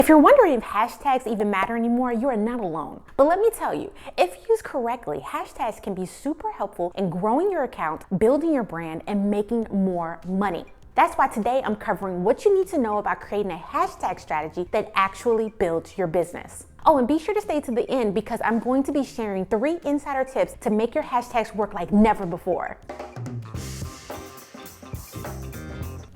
If you're wondering if hashtags even matter anymore, you are not alone. But let me tell you, if used correctly, hashtags can be super helpful in growing your account, building your brand, and making more money. That's why today I'm covering what you need to know about creating a hashtag strategy that actually builds your business. Oh, and be sure to stay to the end because I'm going to be sharing 3 insider tips to make your hashtags work like never before.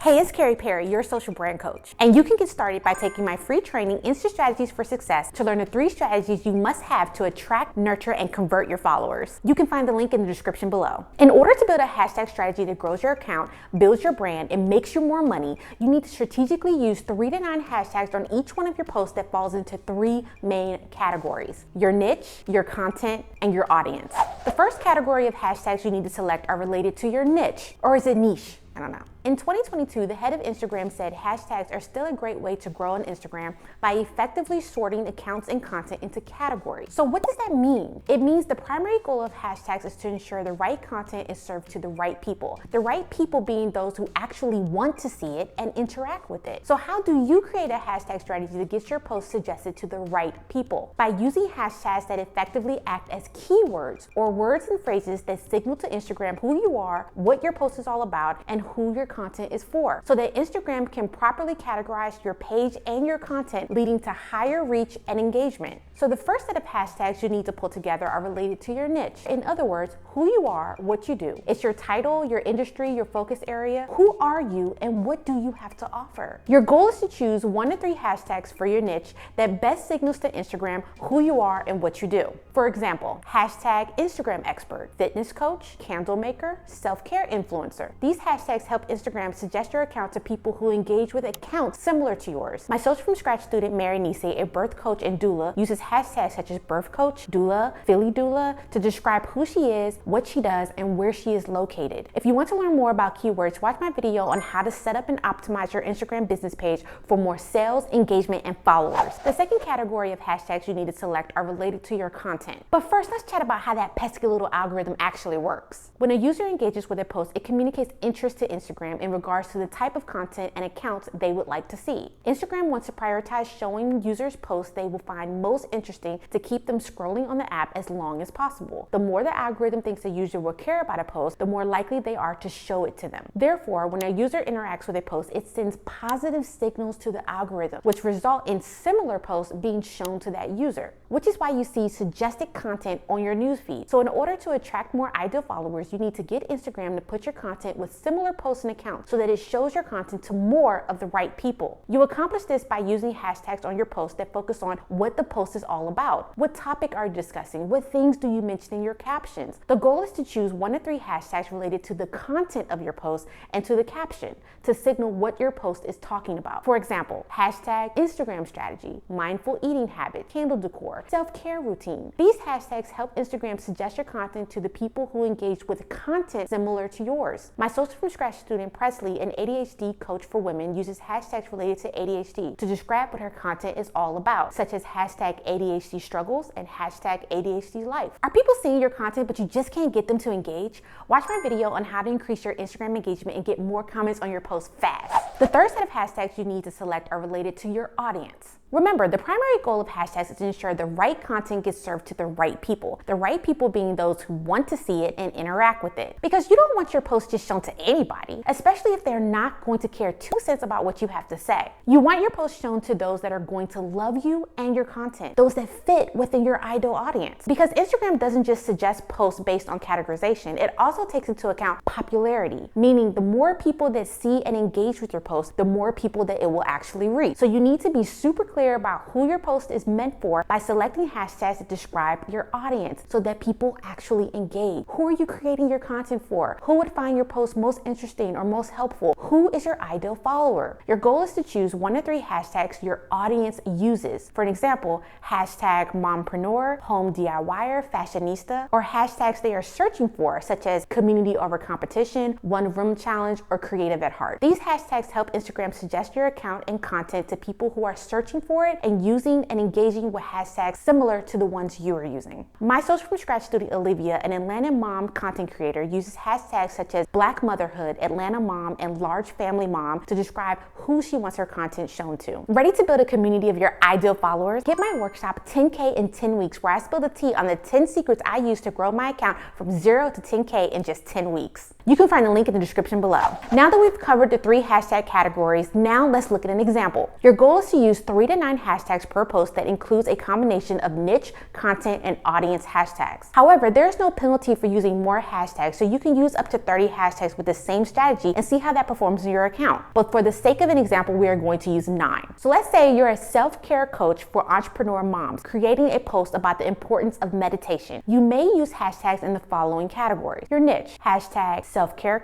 Hey, it's Kary, your social brand coach. And you can get started by taking my free training, Instant Strategies for Success, to learn the 3 strategies you must have to attract, nurture, and convert your followers. You can find the link in the description below. In order to build a hashtag strategy that grows your account, builds your brand, and makes you more money, you need to strategically use 3 to 9 hashtags on each one of your posts that falls into 3 main categories: your niche, your content, and your audience. The first category of hashtags you need to select are related to your niche, or is it niche? I don't know. In 2022, the head of Instagram said hashtags are still a great way to grow on Instagram by effectively sorting accounts and content into categories. So what does that mean? It means the primary goal of hashtags is to ensure the right content is served to the right people. The right people being those who actually want to see it and interact with it. So how do you create a hashtag strategy that gets your post suggested to the right people? By using hashtags that effectively act as keywords or words and phrases that signal to Instagram who you are, what your post is all about, and who your content is for, so that Instagram can properly categorize your page and your content, leading to higher reach and engagement. So the first set of hashtags you need to pull together are related to your niche. In other words, who you are, what you do. It's your title, your industry, your focus area. Who are you and what do you have to offer? Your goal is to choose 1 to 3 hashtags for your niche that best signals to Instagram who you are and what you do. For example, hashtag Instagram expert, fitness coach, candle maker, self-care influencer. These hashtags help Instagram suggest your account to people who engage with accounts similar to yours. My Social From Scratch student, Mary Nise, a birth coach and doula, uses hashtags such as birth coach, doula, Philly doula to describe who she is, what she does, and where she is located. If you want to learn more about keywords, watch my video on how to set up and optimize your Instagram business page for more sales, engagement, and followers. The second category of hashtags you need to select are related to your content. But first, let's chat about how that pesky little algorithm actually works. When a user engages with a post, it communicates interest to Instagram in regards to the type of content and accounts they would like to see. Instagram wants to prioritize showing users posts they will find most interesting to keep them scrolling on the app as long as possible. The more the algorithm thinks a user will care about a post, the more likely they are to show it to them. Therefore, when a user interacts with a post, it sends positive signals to the algorithm, which result in similar posts being shown to that user, which is why you see suggested content on your newsfeed. So in order to attract more ideal followers, you need to get Instagram to put your content with similar posts and accounts so that it shows your content to more of the right people. You accomplish this by using hashtags on your post that focus on what the post is all about. What topic are you discussing? What things do you mention in your captions? The goal is to choose 1 to 3 hashtags related to the content of your post and to the caption to signal what your post is talking about. For example, hashtag Instagram strategy, mindful eating habit, candle decor, self-care routine. These hashtags help Instagram suggest your content to the people who engage with content similar to yours. My Social From Scratch student Presley, an ADHD coach for women, uses hashtags related to ADHD to describe what her content is all about, such as hashtag ADHD struggles and hashtag ADHD life. Are people seeing your content but you just can't get them to engage? Watch my video on how to increase your Instagram engagement and get more comments on your posts fast. The third set of hashtags you need to select are related to your audience. Remember, the primary goal of hashtags is to ensure the right content gets served to the right people. The right people being those who want to see it and interact with it. Because you don't want your post just shown to anybody, especially if they're not going to care 2 cents about what you have to say. You want your post shown to those that are going to love you and your content, those that fit within your ideal audience. Because Instagram doesn't just suggest posts based on categorization, it also takes into account popularity, meaning the more people that see and engage with your post, the more people that it will actually reach. So you need to be super clear about who your post is meant for by selecting hashtags that describe your audience so that people actually engage. Who are you creating your content for? Who would find your post most interesting or most helpful? Who is your ideal follower? Your goal is to choose 1 to 3 hashtags your audience uses. For an example, hashtag mompreneur, home DIYer, fashionista, or hashtags they are searching for, such as community over competition, one room challenge, or creative at heart. These hashtags help Instagram suggest your account and content to people who are searching for it and using and engaging with hashtags similar to the ones you are using. My Social From Scratch student Olivia, an Atlanta mom content creator, uses hashtags such as Black motherhood neighborhood, Atlanta mom, and large family mom to describe who she wants her content shown to. Ready to build a community of your ideal followers? Get my workshop 10K in 10 weeks, where I spill the tea on the 10 secrets I use to grow my account from 0 to 10K in just 10 weeks. You can find the link in the description below. Now that we've covered the 3 hashtag categories, now let's look at an example. Your goal is to use 3 to 9 hashtags per post that includes a combination of niche, content, and audience hashtags. However, there's no penalty for using more hashtags, so you can use up to 30 hashtags with the same strategy and see how that performs in your account. But for the sake of an example, we are going to use 9. So let's say you're a self-care coach for entrepreneur moms, creating a post about the importance of meditation. You may use hashtags in the following categories. Your niche, hashtag self-care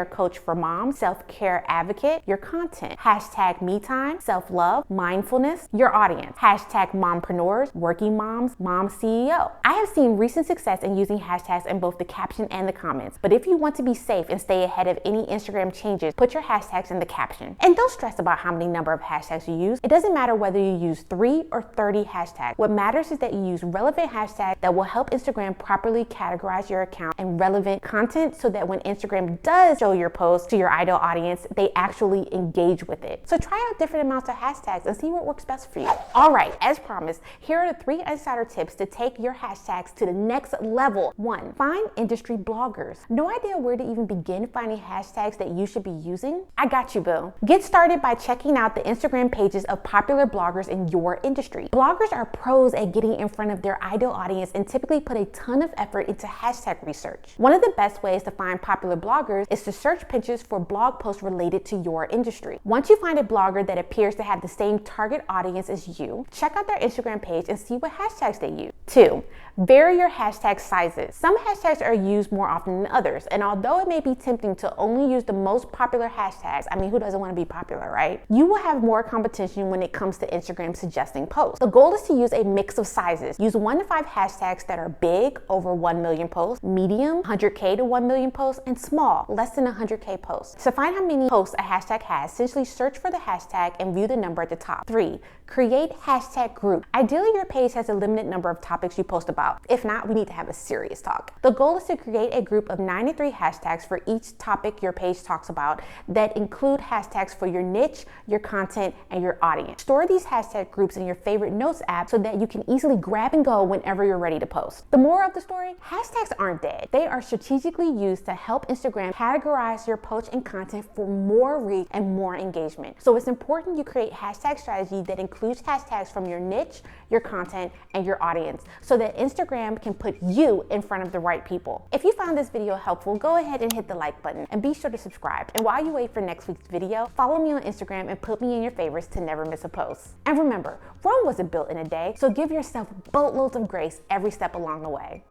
coach for moms, self-care advocate. Your content, hashtag me time, self-love, mindfulness. Your audience, hashtag mompreneurs, working moms, mom CEO. I have seen recent success in using hashtags in both the caption and the comments, but if you want to be safe and stay ahead of any Instagram changes, put your hashtags in the caption. And don't stress about how many number of hashtags you use. It doesn't matter whether you use 3 or 30 hashtags. What matters is that you use relevant hashtags that will help Instagram properly categorize your account and relevant content, so that when Instagram does show your post to your ideal audience, they actually engage with it. So try out different amounts of hashtags and see what works best for you. All right, as promised, here are the 3 insider tips to take your hashtags to the next level. 1, find industry bloggers. No idea where to even begin finding hashtags that you should be using? I got you, boo. Get started by checking out the Instagram pages of popular bloggers in your industry. Bloggers are pros at getting in front of their ideal audience and typically put a ton of effort into hashtag research. One of the best ways to find popular bloggers is to search Pinterest for blog posts related to your industry. Once you find a blogger that appears to have the same target audience as you, check out their Instagram page and see what hashtags they use. 2, vary your hashtag sizes. Some hashtags are used more often than others, and although it may be tempting to only use the most popular hashtags, I mean, who doesn't want to be popular, right? You will have more competition when it comes to Instagram suggesting posts. The goal is to use a mix of sizes. Use 1 to 5 hashtags that are big, over 1 million posts, medium, 100K to 1 million posts, and small, less than 100K posts. To find how many posts a hashtag has, essentially search for the hashtag and view the number at the top. 3, create hashtag group. Ideally, your page has a limited number of topics you post about. If not, we need to have a serious talk. The goal is to create a group of 9 to 3 hashtags for each topic your page talks about that include hashtags for your niche, your content, and your audience. Store these hashtag groups in your favorite notes app so that you can easily grab and go whenever you're ready to post. The moral of the story, hashtags aren't dead. They are strategically used to help Instagram categorize your post and content for more reach and more engagement. So it's important you create hashtag strategy that includes hashtags from your niche, your content, and your audience, so that Instagram can put you in front of the right people. If you found this video helpful, go ahead and hit the like button and be sure to subscribe. And while you wait for next week's video, follow me on Instagram and put me in your favorites to never miss a post. And remember, Rome wasn't built in a day, so give yourself boatloads of grace every step along the way.